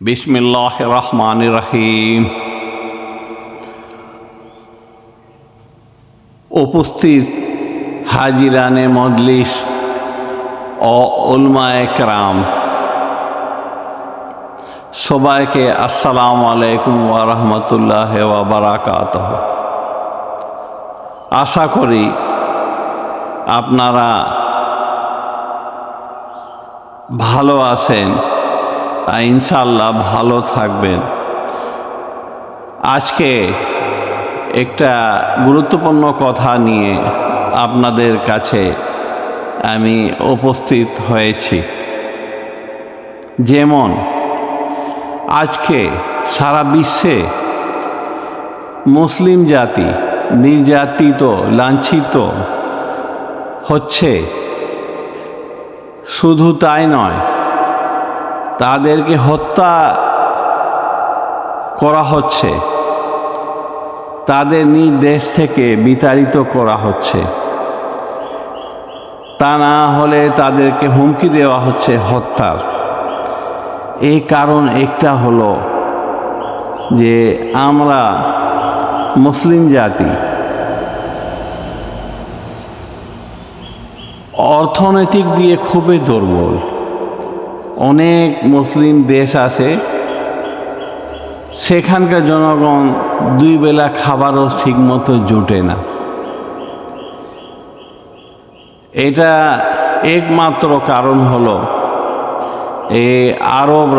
বিসমিল্লাহির রহমানির রহিম। উপস্থিত হাজিরানে মজলিস ও উলমায়ে কেরাম, সবাইকে আসসালামু আলাইকুম ওয়া রাহমাতুল্লাহি ওয়া বারাকাতুহু। আশা করি আপনারা ভালো আছেন, ইনশাআল্লাহ ভালো থাকবেন। আজকে একটা গুরুত্বপূর্ণ কথা নিয়ে আপনাদের কাছে আমি উপস্থিত হয়েছি। যেমন আজকে সারা বিশ্বে মুসলিম জাতি নির্যাতিত, লাঞ্ছিত হচ্ছে। শুধু তাই নয়, তাদেরকে হত্যা করা হচ্ছে, তাদের নিজ দেশ থেকে বিতাড়িত করা হচ্ছে। তা না হলে তাদেরকে হুমকি দেওয়া হচ্ছে হত্যার। এই কারণ একটা হলো যে আমরা মুসলিম জাতি অর্থনৈতিক দিয়ে খুবই দুর্বল। অনেক মুসলিম দেশ আছে, সেখানকার জনগণ দুই বেলা খাবারও ঠিকমতো জুটে না। এটা একমাত্র কারণ হলো এই আরব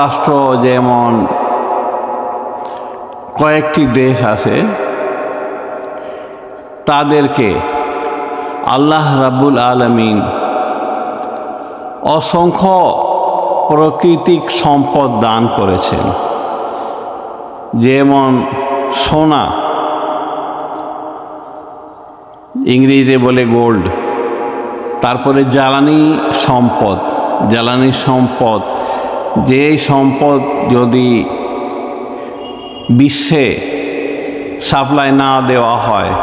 রাষ্ট্র, যেমন কয়েকটি দেশ আছে, তাদেরকে আল্লাহ রাব্বুল আলামিন অসংখ্য প্রাকৃতিক সম্পদ দান করেছেন। যেমন সোনা, ইংরেজিতে বলে গোল্ড। তারপরে জ্বালানি সম্পদ, যে সম্পদ যদি বিশ্বে সাপ্লাই না দেওয়া হয়,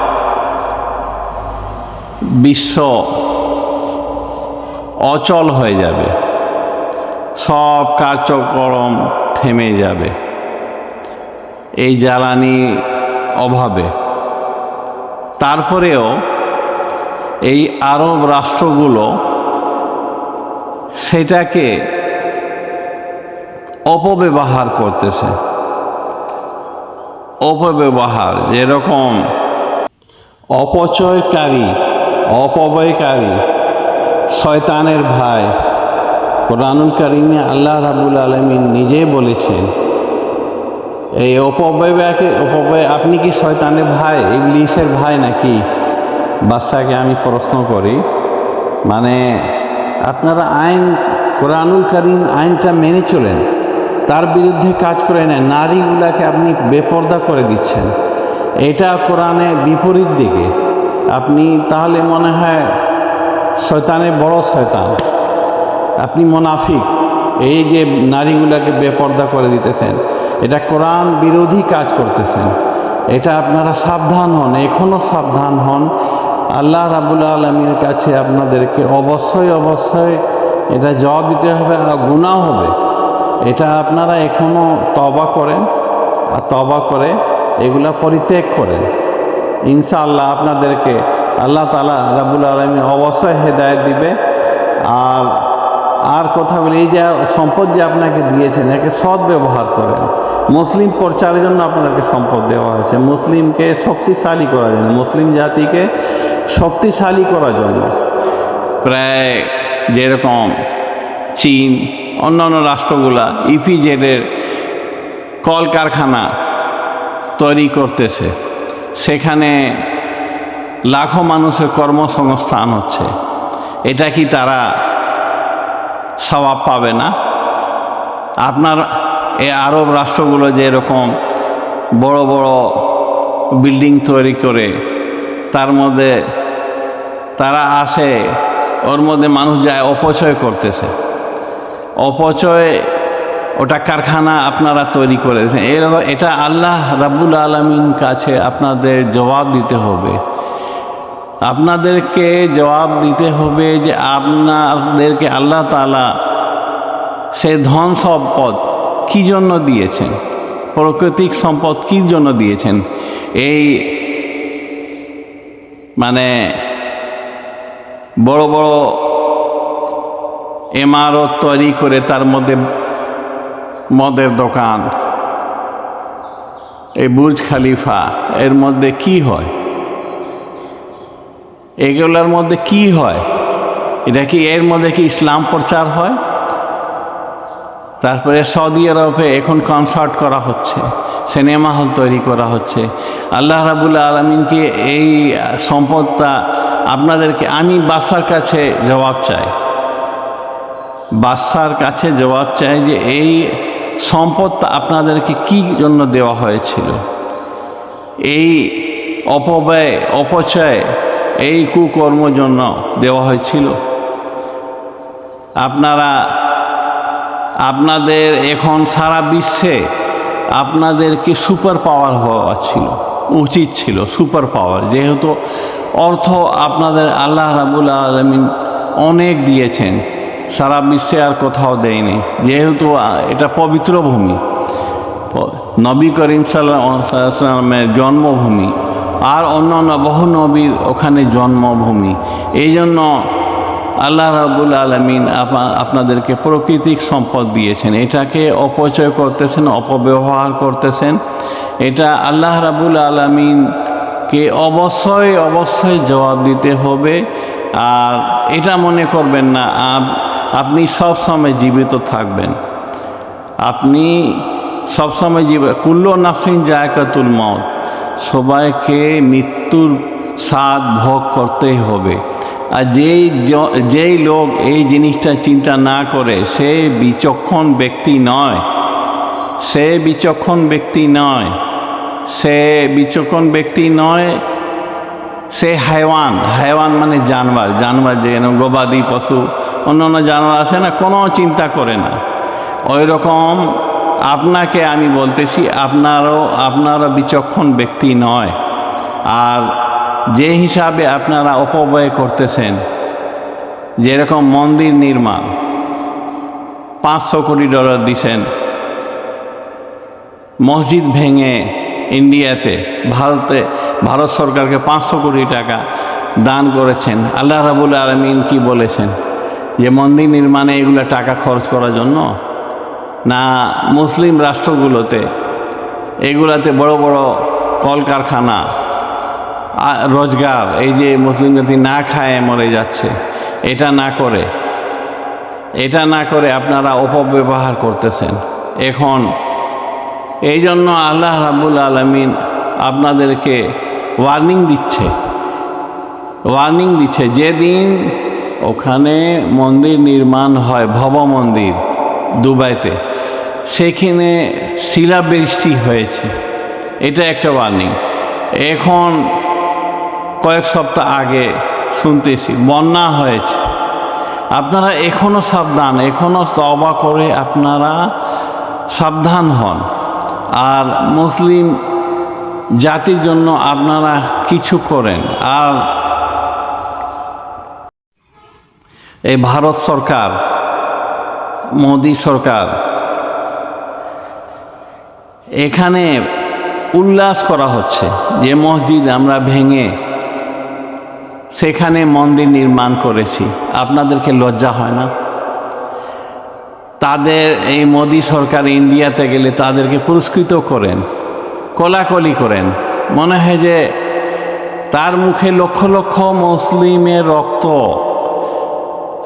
বিশ্ব অচল হয়ে যাবে, সব কার্যক্রম থেমে যাবে এই জ্বালানি অভাবে। তারপরেও এই আরব রাষ্ট্রগুলো সেটাকে অপব্যবহার করতেছে। যেরকম অপব্যয়কারী শয়তানের ভাই। কোরআনুল কারীমে আল্লাহ রাব্বুল আলামিন নিজে বলেছেন, এই অপব্যয় আপনি কি শয়তানের ভাই, ইবলিসের ভাই নাকি? বাচ্চাকে আমি প্রশ্ন করি, মানে আপনারা কোরআনুল কারীম আইনটা মেনে চলেন, তার বিরুদ্ধে কাজ করে নেন, নারীগুলাকে আপনি বেপর্দা করে দিচ্ছেন, এটা কোরআনের বিপরীত দিকে। আপনি তাহলে মনে হয় শয়তানের বড় শয়তান, আপনি মুনাফিক। এই যে নারীগুলাকে বেপর্দা করে দিতেছেন, এটা কোরআন বিরোধী কাজ করতেছেন। এটা আপনারা সাবধান হন, এখনও সাবধান হন। আল্লাহ রাব্বুল আলামিনের কাছে আপনাদেরকে অবশ্যই এটা জবাব দিতে হবে, আর গুনাহ হবে। এটা আপনারা এখনও তওবা করেন, আর তওবা করে এগুলা পরিত্যাগ করেন। ইনশাআল্লাহ আপনাদেরকে আল্লাহ তাআলা রাব্বুল আলামিন অবশ্যই হেদায়েত দিবে। আর কথা বলি, এই যে সম্পদ যে আপনাকে দিয়েছেন, একে সৎ ব্যবহার করেন। মুসলিম প্রচারের জন্য আপনাদেরকে সম্পদ দেওয়া হয়েছে, মুসলিমকে শক্তিশালী করার জন্য, মুসলিম জাতিকে শক্তিশালী করার জন্য। প্রায় যেরকম চীন, অন্যান্য রাষ্ট্রগুলা ইপিজেডের কলকারখানা তৈরি করতেছে, সেখানে লাখো মানুষের কর্মসংস্থান হচ্ছে। এটা কি তারা সওয়াব পাবে না? আপনার এই আরব রাষ্ট্রগুলো যেরকম বড় বড় বিল্ডিং তৈরি করে, তার মধ্যে তারা আসে, ওর মধ্যে মানুষ যায়, অপচয় করতেছে। ওটা কারখানা আপনারা তৈরি করেছেন। এটা আল্লাহ রাব্বুল আলামিন কাছে আপনাদের জবাব দিতে হবে। আপনাদেরকে জবাব দিতে হবে যে আপনাদেরকে আল্লাহ তাআলা সে ধন সম্পদ কী জন্য দিয়েছেন, প্রাকৃতিক সম্পদ কী জন্য দিয়েছেন। এই মানে বড় বড় ইমারত তৈরি করে তার মধ্যে মদের দোকান, এই বুর্জ খলিফা, এর মধ্যে কি হয়, এগুলোর মধ্যে কি হয়? এটা কি এর মধ্যে কি ইসলাম প্রচার হয়? তারপরে সৌদি আরবে এখন কনসার্ট করা হচ্ছে, সিনেমা হল তৈরি করা হচ্ছে। আল্লাহ রাব্বুল আলামিনকে এই সম্পদটা আপনাদেরকে, আমি বাদশার কাছে জবাব চাই, বাদশার কাছে জবাব চাই যে এই সম্পদটা আপনাদেরকে কী জন্য দেওয়া হয়েছিল? এই অপব্যয়, অপচয়, এই কুকর্ম জন্য দেওয়া হয়েছিল? আপনাদের এখন সারা বিশ্বে আপনাদেরকে সুপার পাওয়ার হওয়া উচিত ছিল, সুপার পাওয়ার। যেহেতু অর্থ আপনাদের আল্লাহ রাব্বুল আলামিন অনেক দিয়েছেন, সারা বিশ্বে আর কোথাও দেয়নি। যেহেতু এটা পবিত্র ভূমি, নবী করিম সাল্লাল্লাহু আলাইহি ওয়াসাল্লামের জন্মভূমি, আর অন্যান্য বহু নবীর ওখানে জন্মভূমি। এই জন্য আল্লাহ রাব্বুল আলামিন আপনাদেরকে প্রাকৃতিক সম্পদ দিয়েছেন, এটাকে অপচয় করতেছেন, অপব্যবহার করতেছেন। এটা আল্লাহ রাব্বুল আলামিনকে অবশ্যই অবশ্যই জবাব দিতে হবে। আর এটা মনে করবেন না আপনি সব সময় জীবিত থাকবেন, আপনি সবসময় কুল্লু নাফসিন যায়কাতুল মউত, সবাইকে মৃত্যুর স্বাদ ভোগ করতেই হবে। আর যেই লোক এই জিনিসটা চিন্তা না করে সে বিচক্ষণ ব্যক্তি নয়, সে বিচক্ষণ ব্যক্তি নয়, সে বিচক্ষণ ব্যক্তি নয়, সে হায়ওয়ান মানে জানোয়ার যেন গবাদি পশু, অন্যান্য জানোয়ার আছে না, কোনো চিন্তা করে না। ওই রকম আপনাকে আমি বলতেছি, আপনারা বিচক্ষণ ব্যক্তি নয়। আর যে হিসাবে আপনারা অপব্যয় করতেছেন, যেরকম মন্দির নির্মাণ 500 কোটি ডলার দিছেন, মসজিদ ভেঙে ইন্ডিয়াতে ভারত সরকারকে 500 কোটি টাকা দান করেছেন। আল্লাহ রাব্বুল আলামিন কি বলেছেন? যে মন্দির নির্মাণে এগুলো টাকা খরচ করার জন্য না, মুসলিম রাষ্ট্রগুলোতে এগুলাতে বড় বড় কলকারখানা, রোজগার, এই যে মুসলিম জাতি না খায় মরে যাচ্ছে, এটা না করে আপনারা অপব্যবহার করতেছেন। এখন এই জন্য আল্লাহ রাব্বুল আলামিন আপনাদেরকে ওয়ার্নিং দিচ্ছে। যেদিন ওখানে মন্দির নির্মাণ হয়, ভব মন্দির দুবাইতে, সেখানে শিলাবৃষ্টি হয়েছে, এটা একটা ওয়ার্নিং। এখন কয়েক সপ্তাহ আগে শুনতেছি বন্যা হয়েছে। আপনারা এখনও সাবধান, এখনও তওবা করে আপনারা সাবধান হন। আর মুসলিম জাতির জন্য আপনারা কিছু করেন। আর এই ভারত সরকার, মোদি সরকার, এখানে উল্লাস করা হচ্ছে যে মসজিদ আমরা ভেঙে সেখানে মন্দির নির্মাণ করেছি। আপনাদেরকে লজ্জা হয় না? তাদের এই মোদি সরকার ইন্ডিয়াতে গেলে তাদেরকে পুরস্কৃত করেন, কোলাকুলি করেন, মনে হয় যে তার মুখে লক্ষ লক্ষ মুসলিমের রক্ত,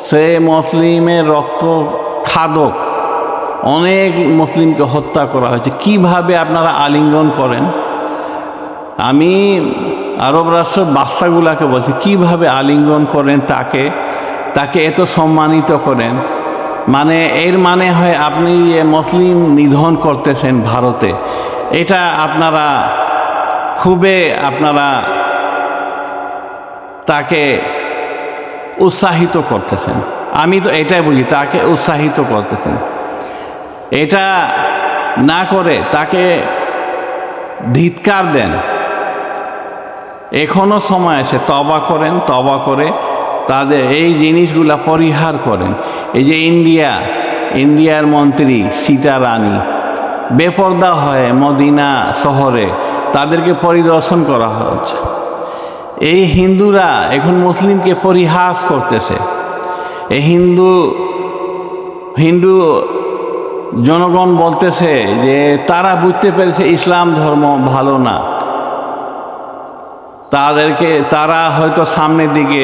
সে মুসলিমের রক্ত খাদক, অনেক মুসলিমকে হত্যা করা হয়েছে। কিভাবে আপনারা আলিঙ্গন করেন? আমি আরব রাষ্ট্রের বাদশাগুলাকে বলছি, কিভাবে আলিঙ্গন করেন, তাকে এত সম্মানিত করেন। মানে এর মানে হয় আপনি মুসলিম নিধন করতেছেন ভারতে। এটা আপনারা তাকে উৎসাহিত করতেছেন। আমি তো এটাই বুঝি, তাকে উৎসাহিত করতেছেন। এটা না করে তাকে ধিক্কার দেন, এখনও সময় আছে, তওবা করেন, তওবা করে তাদের এই জিনিসগুলা পরিহার করেন। এই যে ইন্ডিয়ার মন্ত্রী সীতা রানী বেপরদা হয়ে মদিনা শহরে তাদেরকে পরিদর্শন করা হচ্ছে। এই হিন্দুরা এখন মুসলিমকে পরিহাস করতেছে। এই হিন্দু জনগণ বলতেছে যে তারা বুঝতে পেরেছে ইসলাম ধর্ম ভালো না, তারা হয়তো সামনের দিকে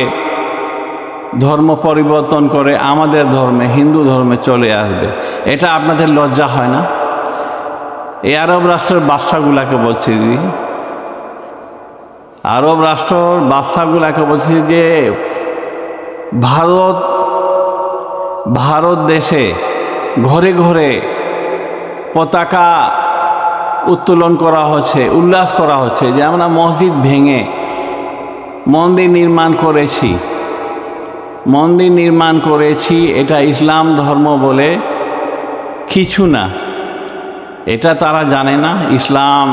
ধর্ম পরিবর্তন করে আমাদের ধর্মে, হিন্দু ধর্মে চলে আসবে। এটা আপনাদের লজ্জা হয় না? এই আরব রাষ্ট্রের বাদশাগুলাকে বলছি, আরব রাষ্ট্রের বাদশাগুলাকে বলছি যে ভারত দেশে ঘরে ঘরে পতাকা উত্তোলন করা হচ্ছে, উল্লাস করা হচ্ছে যে আমরা মসজিদ ভেঙে মন্দির নির্মাণ করেছি, এটা ইসলাম ধর্ম বলে কিছু না। এটা তারা জানে না। ইসলাম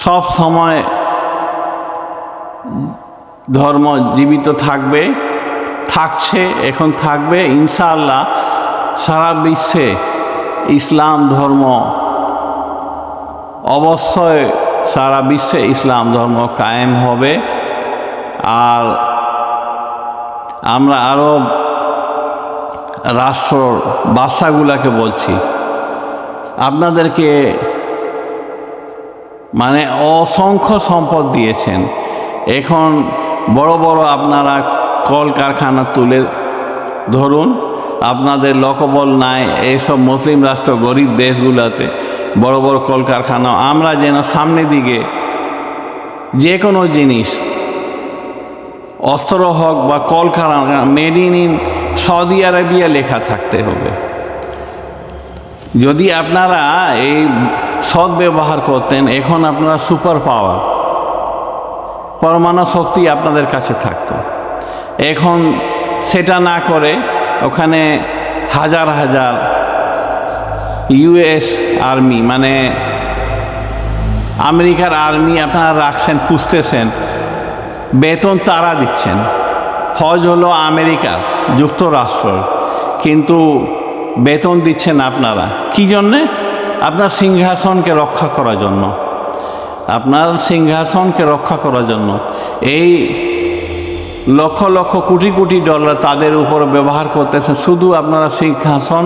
সব সময় ধর্ম জীবিত থাকছে, এখন থাকবে ইনশাআল্লাহ। সারা বিশ্বে ইসলাম ধর্ম অবশ্যই, সারা বিশ্বে ইসলাম ধর্ম কায়েম হবে। আর আমরা আরব রাষ্ট্র বাদশাগুলাকে বলছি, আপনাদেরকে মানে অসংখ্য সম্পদ দিয়েছেন, এখন বড় বড় আপনারা কলকারখানা তুলে ধরুন। আপনাদের লোকবল নাই এইসব মুসলিম রাষ্ট্র গরিব দেশগুলোতে বড় বড় কলকারখানা। আমরা যেন সামনের দিকে যে কোনো জিনিস, অস্ত্র হোক বা কলকারখানা, মেড ইন সৌদি আরবিয়া লেখা থাকতে হবে। যদি আপনারা এই সৎ ব্যবহার করতেন, এখন আপনারা সুপার পাওয়ার, পরমাণু শক্তি আপনাদের কাছে থাকতো। এখন সেটা না করে ওখানে হাজার হাজার ইউএস আর্মি, মানে আমেরিকার আর্মি আপনারা রাখছেন, পুষতেছেন, বেতন তারা দিচ্ছেন। ফৌজ হলো আমেরিকার যুক্তরাষ্ট্র, কিন্তু বেতন দিচ্ছেন আপনারা কি জন্যে? আপনার সিংহাসনকে রক্ষা করার জন্য, আপনার সিংহাসনকে রক্ষা করার জন্য। এই লক্ষ লক্ষ কোটি কোটি ডলার তাদের উপর ব্যবহার করতেছে শুধু আপনারা সিংহাসন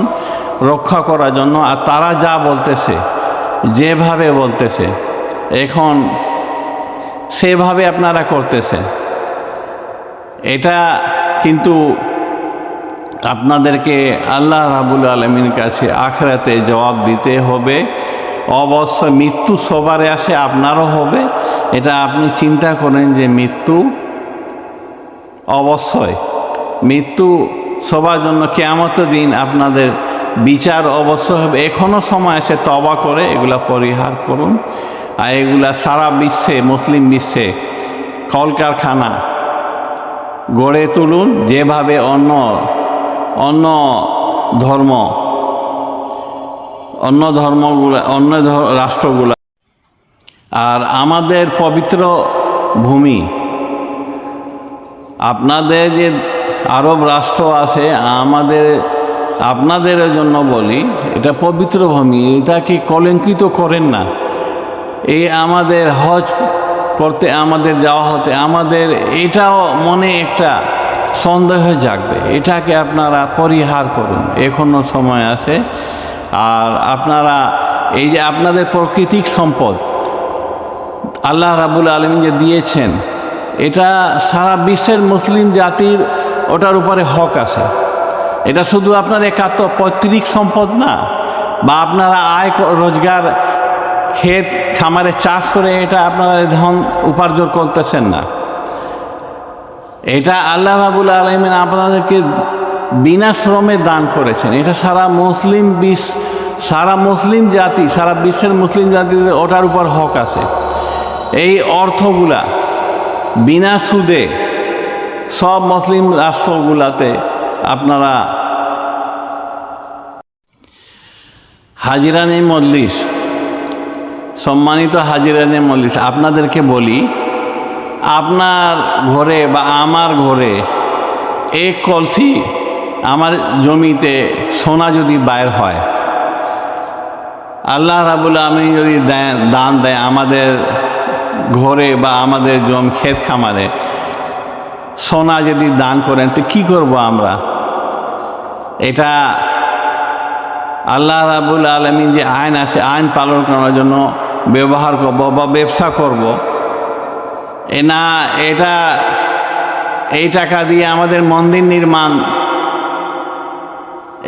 রক্ষা করার জন্য। আর তারা যা বলতেছে, যেভাবে বলতেছে, এখন সেভাবে আপনারা করতেছেন। এটা কিন্তু আপনাদেরকে আল্লাহ রাব্বুল আলামিনের কাছে আখিরাতে জবাব দিতে হবে। অবশ্যই মৃত্যু সবারে আসে, আপনারও হবে। এটা আপনি চিন্তা করেন যে মৃত্যু সবার জন্য কিয়ামতের দিন আপনাদের বিচার অবশ্যই হবে। এখনও সময় আছে, তওবা করে এগুলা পরিহার করুন। আর এগুলা সারা বিশ্বে, মুসলিম বিশ্বে কলকারখানা গড়ে তুলুন, যেভাবে অন্য রাষ্ট্রগুলা। আর আমাদের পবিত্র ভূমি, আপনাদের যে আরব রাষ্ট্র আছে, আপনাদের জন্য বলি, এটা পবিত্র ভূমি, এটাকে কলঙ্কিত করেন না। এই আমাদের হজ করতে আমাদের যাওয়া হতে আমাদের এটাও মনে একটা সন্দেহ জাগবে। এটাকে আপনারা পরিহার করুন, এখনও সময় আছে। আর আপনারা এই যে আপনাদের প্রাকৃতিক সম্পদ আল্লাহ রাব্বুল আলামিন যে দিয়েছেন, এটা সারা বিশ্বের মুসলিম জাতির ওটার উপরে হক আছে। এটা শুধু আপনার একাত্ম পৈতৃক সম্পদ না, বা আপনারা আয় রোজগার ক্ষেত খামারে চাষ করে এটা আপনারা ধন উপার্জন করতেছেন না। এটা আল্লাহ রাব্বুল আলামিন আপনাদেরকে বিনা শ্রমে দান করেছেন। এটা সারা বিশ্বের মুসলিম জাতিদের ওটার উপর হক আছে। এই অর্থগুলা বিনা সুদে সব মুসলিম রাষ্ট্রগুলাতে আপনারা হাজিরানি মজলিস সম্মানিত হাজিরানে মজলিস, আপনাদেরকে বলি, আপনার ঘরে বা আমার ঘরে এক কলসি আমার জমিতে সোনা যদি বাইর হয়, আল্লাহ রাব্বুল আলামিন যদি দান দেয় আমাদের ঘরে বা আমাদের ক্ষেত খামারে সোনা যদি দান করেন, তো কী করব আমরা? এটা আল্লাহ রাব্বুল আলামিন যে আইন আছে, আইন পালন করার জন্য ব্যবহার করব বা ব্যবসা করব, না এটা এই টাকা দিয়ে আমাদের মন্দির নির্মাণ,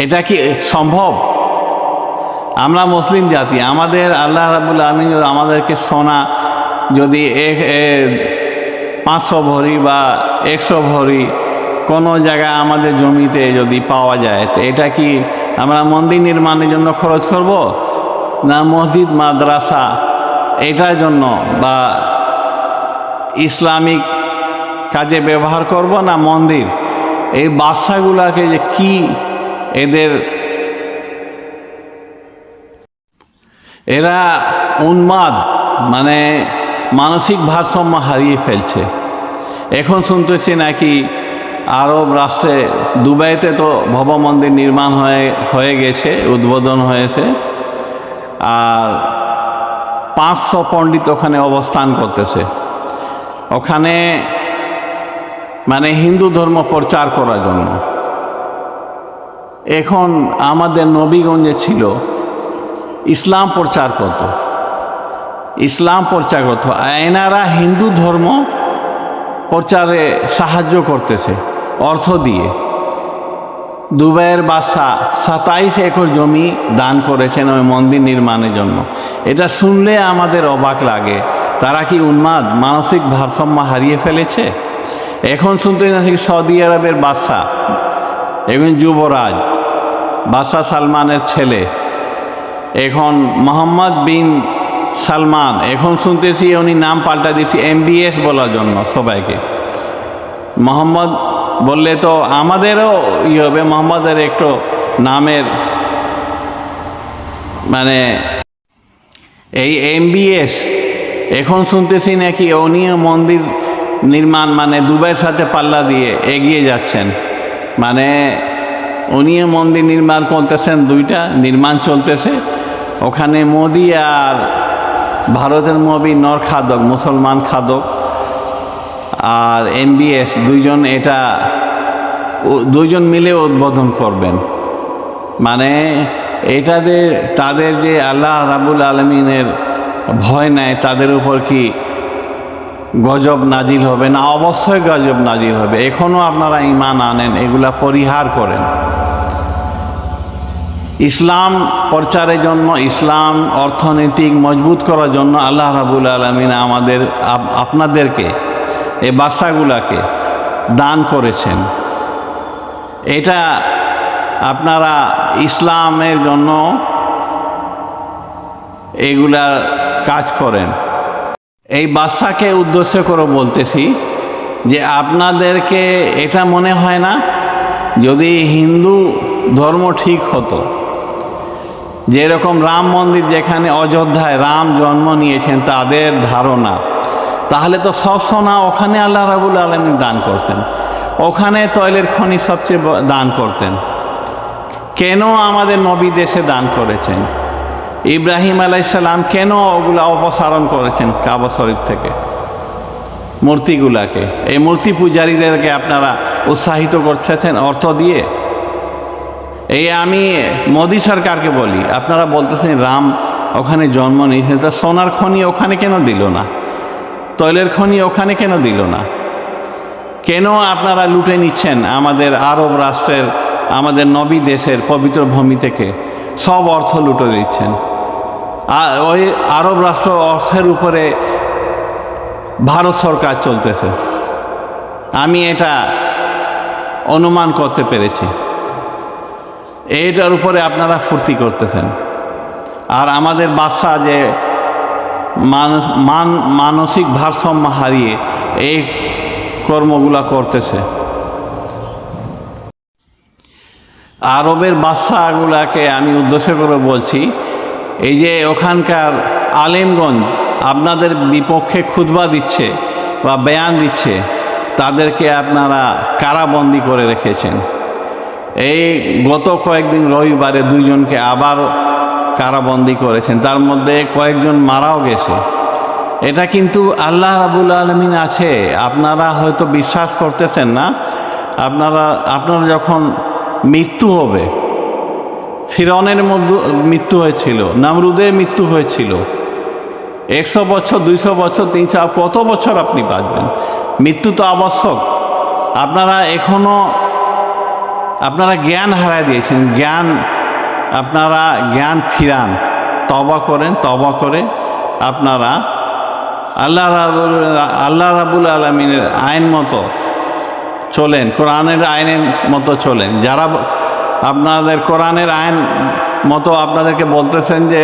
এটা কি সম্ভব? আমরা মুসলিম জাতি, আমাদের আল্লাহ রাব্বুল আলামিন আমাদেরকে সোনা যদি 500 ভরি বা 100 ভরি কোনো জায়গায় আমাদের জমিতে যদি পাওয়া যায়, তো এটা কি আমরা মন্দির নির্মাণের জন্য খরচ করব, না মসজিদ মাদ্রাসা এটার জন্য বা ইসলামিক কাজে ব্যবহার করব, না মন্দির? এই বাদশাগুলাকে যে কি এরা উন্মাদ, মানে মানসিক ভারসাম্য হারিয়ে ফেলছে। এখন শুনতেছি নাকি আরব রাষ্ট্রে দুবাইতে তো ভব মন্দির নির্মাণ হয়ে গেছে, উদ্বোধন হয়েছে, আর 500 পণ্ডিত ওখানে অবস্থান করতেছে, ওখানে মানে হিন্দু ধর্ম প্রচার করার জন্য। এখন আমাদের নবীগঞ্জে ছিল ইসলাম প্রচার করত, এনারা হিন্দু ধর্ম প্রচারে সাহায্য করতেছে অর্থ দিয়ে। দুবাইয়ের বাদশা 27 একর জমি দান করেছেন ওই মন্দির নির্মাণের জন্য। এটা শুনলে আমাদের অবাক লাগে, তারা কি উন্মাদ, মানসিক ভারসাম্য হারিয়ে ফেলেছে? এখন শুনতে নাকি সৌদি আরবের বাদশা, এখন যুবরাজ বাদশা সালমানের ছেলে, এখন মোহাম্মদ বিন সালমান, এখন শুনতেছি উনি নাম পাল্টা দিচ্ছি MBS বলার জন্য সবাইকে। মোহাম্মদ বললে তো আমাদেরও হবে, মোহাম্মদের একটু নামের মানে এই MBS। এখন শুনতেছি নাকি উনিও মন্দির নির্মাণ মানে দুবাইয়ের সাথে পাল্লা দিয়ে এগিয়ে যাচ্ছেন, মানে উনিও মন্দির নির্মাণ করতেছেন, দুইটা নির্মাণ চলতেছে ওখানে। মোদি আর ভারতের নর খাদক, মুসলমান খাদক, আর MBS দুইজন মিলে উদ্বোধন করবেন। মানে তাদের যে আল্লাহ রাব্বুল আলামিনের ভয় নেয়, তাদের উপর কি গজব নাজিল হবে না? অবশ্যই গজব নাজিল হবে। এখনও আপনারা ঈমান আনেন, এগুলা পরিহার করেন। ইসলাম প্রচারের জন্য, ইসলাম অর্থনৈতিক মজবুত করার জন্য আল্লাহ রাব্বুল আলামিন আপনাদেরকে এই বাদশাগুলাকে দান করেছেন। এটা আপনারা ইসলামের জন্য এগুলা কাজ করেন। এই বাদশাকে উদ্দেশ্য করে বলতেছি যে আপনাদেরকে এটা মনে হয় না, যদি হিন্দু ধর্ম ঠিক হতো, যেরকম রাম মন্দির যেখানে অযোধ্যায় রাম জন্ম নিয়েছেন তাদের ধারণা, তাহলে তো সব সোনা ওখানে আল্লাহ রাব্বুল আলামিন দান করতেন, ওখানে তৈলের খনি সবচেয়ে দান করতেন। কেন আমাদের নবী দেশে দান করেছেন? ইব্রাহিম আলাইহিস সালাম কেন ওগুলা অপসারণ করেছেন কাবা শরীফ থেকে মূর্তিগুলাকে? এই মূর্তি পূজারীদেরকে আপনারা উৎসাহিত করছেন অর্থ দিয়ে। এই আমি মোদি সরকারকে বলি, আপনারা বলতেছেন রাম ওখানে জন্ম নিয়েছেন, তা সোনার খনি ওখানে কেন দিল না? তৈলের খনি ওখানে কেন দিল না? কেন আপনারা লুটে নিচ্ছেন আমাদের আরব রাষ্ট্রের, আমাদের নবী দেশের পবিত্র ভূমি থেকে সব অর্থ লুটে দিচ্ছেন? আর ওই আরব রাষ্ট্র অর্থের উপরে ভারত সরকার চলতেছে, আমি এটা অনুমান করতে পেরেছি। এইটার উপরে আপনারা ফুর্তি করতেছেন, আর আমাদের বাদশা যে মানসিক ভারসাম্য হারিয়ে এই কর্মগুলা করতেছে। আরবের বাদশাগুলাকে আমি উদ্দেশ্য করে বলছি, এই যে ওখানকার আলেমগঞ্জ আপনাদের বিপক্ষে খুতবা দিচ্ছে বা বয়ান দিচ্ছে, তাদেরকে আপনারা কারাবন্দি করে রেখেছেন। এই গত কয়েকদিন রবিবারে দুইজনকে আবার কারাবন্দি করেছেন, তার মধ্যে কয়েকজন মারাও গেছে। এটা কিন্তু আল্লাহ রাব্বুল আলামিন আছে, আপনারা হয়তো বিশ্বাস করতেছেন না। আপনারা যখন মৃত্যু হবে, ফিরআউনের মৃত্যু হয়েছিল, নমরুদের মৃত্যু হয়েছিল, 100 বছর 200 বছর 300 কত বছর আপনি বাঁচবেন? মৃত্যু তো আবশ্যক। আপনারা জ্ঞান হারায় দিয়েছেন। আপনারা জ্ঞান ফিরান, তওবা করেন, তওবা করে আপনারা আল্লাহ রাব্বুল আলামিনের আইন মতো চলেন, কোরআনের আইনের মতো চলেন। যারা আপনাদের কোরআনের আইন মতো আপনাদেরকে বলতেছেন যে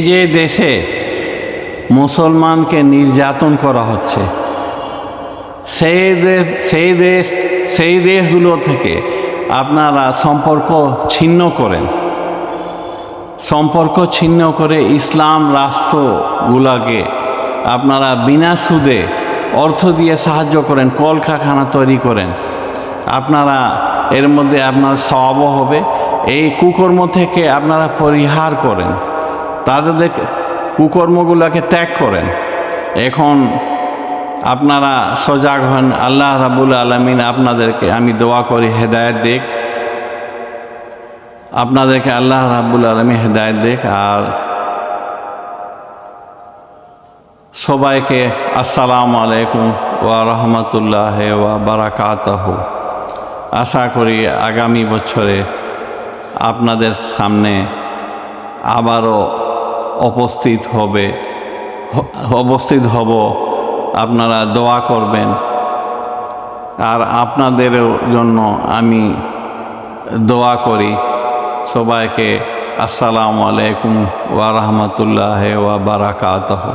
যে দেশে মুসলমানকে নির্যাতন করা হচ্ছে, সেই দেশগুলো থেকে আপনারা সম্পর্ক ছিন্ন করে ইসলাম রাষ্ট্রগুলোকে আপনারা বিনা সুদে অর্থ দিয়ে সাহায্য করেন, কলকারখানা তৈরি করেন। আপনারা এর মধ্যে আপনার সওয়াবও হবে। এই কুকর্ম থেকে আপনারা পরিহার করেন, তাদের কুকর্মগুলোকে ত্যাগ করেন। এখন আপনারা সজাগ হন। আল্লাহ রাব্বুল আলামিন আপনাদেরকে, আমি দোয়া করি, হেদায়েত দিক। আপনাদেরকে আল্লাহ রাব্বুল আলামিন হেদায়েত দিক। আর সবাইকে আসসালামু আলাইকুম ওয়া রাহমাতুল্লাহি ওয়া বারাকাতুহু। আশা করি আগামী বছরে আপনাদের সামনে আবারও উপস্থিত হব। আপনারা দোয়া করবেন। আর আপনাদেরও জন্য আমি দোয়া করি। সবাইকে আসসালামু আলাইকুম ওয়া রাহমাতুল্লাহি ওয়া বারাকাতুহু।